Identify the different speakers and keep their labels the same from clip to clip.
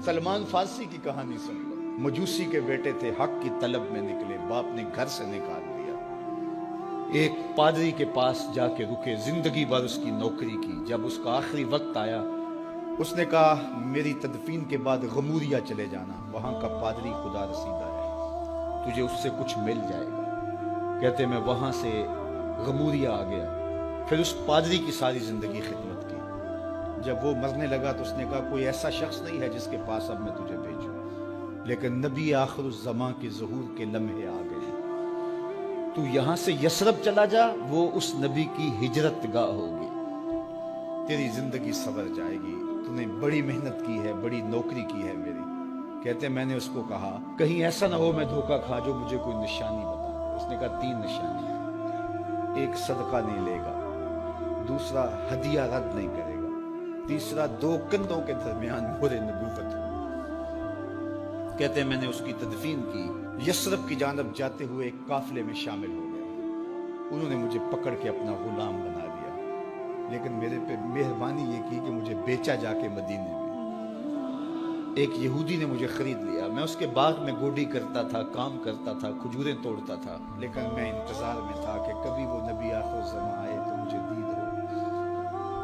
Speaker 1: سلمان فارسی کی کہانی سن لو۔ مجوسی کے بیٹے تھے، حق کی طلب میں نکلے، باپ نے گھر سے نکال دیا، ایک پادری کے پاس جا کے رکے، زندگی بھر اس کی نوکری کی۔ جب اس کا آخری وقت آیا، اس نے کہا میری تدفین کے بعد غموریا چلے جانا، وہاں کا پادری خدا رسیدہ ہے، تجھے اس سے کچھ مل جائے گا۔ کہتے میں وہاں سے غموریا آ گیا، پھر اس پادری کی ساری زندگی خدمت کی۔ جب وہ مرنے لگا تو اس نے کہا کوئی ایسا شخص نہیں ہے جس کے پاس اب میں تجھے بھیجوں، لیکن نبی آخر الزمان کے ظہور کے لمحے آ گئے، تو یہاں سے یثرب چلا جا، وہ اس نبی کی ہجرت گاہ ہوگی، تیری زندگی سنور جائے گی، تو نے بڑی محنت کی ہے، بڑی نوکری کی ہے میری۔ کہتے میں نے اس کو کہا کہیں ایسا نہ ہو میں دھوکہ کھا جو مجھے کوئی نشانی بتا۔ اس نے کہا 3 نشانیاں، ایک صدقہ نہیں لے گا، دوسرا ہدیہ رد نہیں کرے گا، تیسرا 2 کندھوں کے درمیان مہر نبوت۔ کہتے ہیں میں نے اس کی تدفین کی، یثرب کی جانب جاتے ہوئے ایک قافلے میں شامل ہو گیا، انہوں نے مجھے پکڑ کے اپنا غلام بنا لیا، لیکن میرے پہ مہربانی یہ کی کہ مجھے بیچا جا کے مدینے میں۔ ایک یہودی نے مجھے خرید لیا، میں اس کے باغ میں گوڈی کرتا تھا، کام کرتا تھا، کھجوریں توڑتا تھا، لیکن میں انتظار میں تھا کہ کبھی وہ نبی آخر الزمان آئے تو مجھے دید ہو،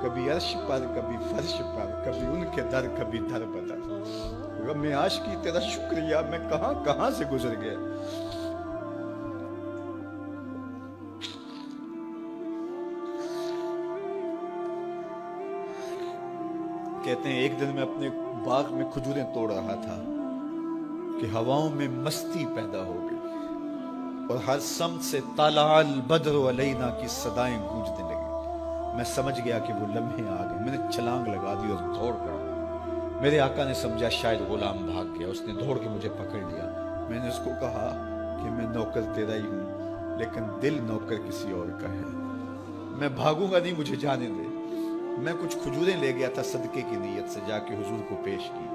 Speaker 1: کبھی عرش پر، کبھی فرش پر، کبھی ان کے در، کبھی در بدر۔ میں عاشقی تیرا شکریہ، میں کہاں کہاں سے گزر گیا۔ کہتے ہیں ایک دن میں اپنے باغ میں کھجوریں توڑ رہا تھا کہ ہواؤں میں مستی پیدا ہو گئی اور ہر سمت سے طلع البدر علینا کی صدائیں گونجنے لگی۔ میں سمجھ گیا کہ وہ لمحے آ گئے، میں نے چھلانگ لگا دی اور دوڑ پڑا۔ میرے آقا نے سمجھا شاید غلام بھاگ گیا، اس نے دوڑ کے مجھے پکڑ لیا۔ میں نے اس کو کہا کہ میں نوکر تیرا ہی ہوں، لیکن دل نوکر کسی اور کا ہے، میں بھاگوں گا نہیں، مجھے جانے دے۔ میں کچھ کھجوریں لے گیا تھا صدقے کی نیت سے، جا کے حضور کو پیش کی۔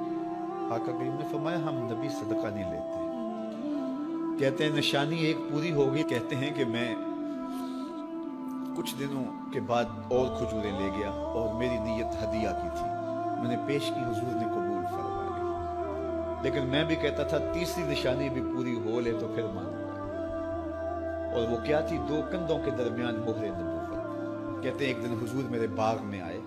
Speaker 1: آقا کریم نے فرمایا ہم نبی صدقہ نہیں لیتے۔ کہتے ہیں نشانی ایک پوری ہو گئی۔ کہتے ہیں کہ میں کچھ دنوں کے بعد اور کھجوریں لے گیا اور میری نیت ہدیہ کی تھی، میں نے پیش کی، حضور نے قبول فرما لی۔ لیکن میں بھی کہتا تھا تیسری نشانی بھی پوری ہو لے تو پھر مانوں گا، اور وہ کیا تھی؟ 2 کندھوں کے درمیان مہر نبوت۔ کہتے ہیں ایک دن حضور میرے باغ میں آئے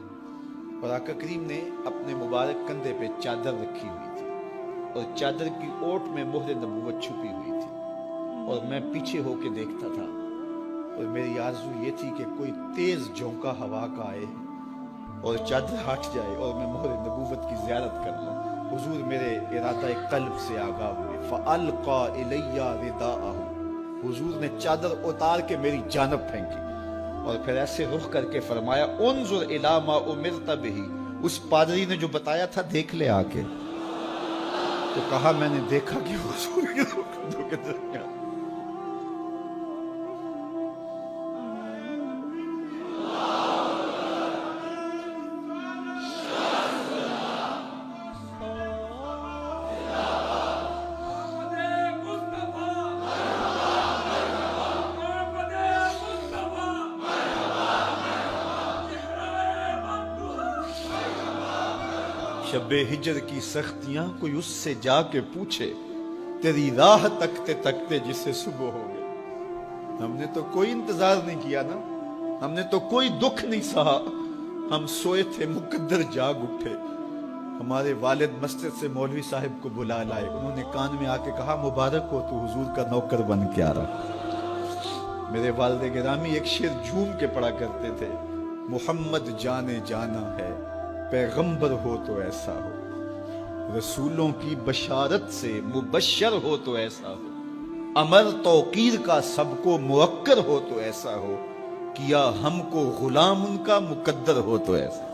Speaker 1: اور آقا کریم نے اپنے مبارک کندھے پہ چادر رکھی ہوئی تھی اور چادر کی اوٹ میں مہر نبوت چھپی ہوئی تھی، اور میں پیچھے ہو کے دیکھتا تھا، اور میری آرزو یہ تھی کہ کوئی تیز جھونکا ہوا کا آئے اور چادر ہٹ جائے اور میں مہر نبوت کی زیارت کر لوں۔ حضور میرے ارادہ قلب سے آگاہ ہوئے، فَأَلْقَى إِلَيَّ رِدَاءَهُ، حضور نے چادر اتار کے میری جانب پھینکی اور پھر ایسے رخ کر کے فرمایا انظر الی ما امرت بہ، اس پادری نے جو بتایا تھا دیکھ لے آ کے۔ تو کہا میں نے دیکھا کہ حضور کے کندھوں کے درمیان۔ شب ہجر کی سختیاں کوئی اس سے جا کے پوچھے، تیری راہ تکتے تکتے جسے صبح ہو گئی۔ ہم نے تو کوئی انتظار نہیں کیا نا، ہم نے تو کوئی دکھ نہیں سہا، ہم سوئے تھے مقدر جاگ اٹھے۔ ہمارے والد مسجد سے مولوی صاحب کو بلا لائے، انہوں نے کان میں آ کے کہا مبارک ہو تو حضور کا نوکر بن کے آ رہا۔ میرے والد گرامی ایک شعر جھوم کے پڑھا کرتے تھے، محمد جانے جانا ہے، پیغمبر ہو تو ایسا ہو، رسولوں کی بشارت سے مبشر ہو تو ایسا ہو، امر توقیر کا سب کو موکر ہو تو ایسا ہو، کیا ہم کو غلام ان کا مقدر ہو تو ایسا۔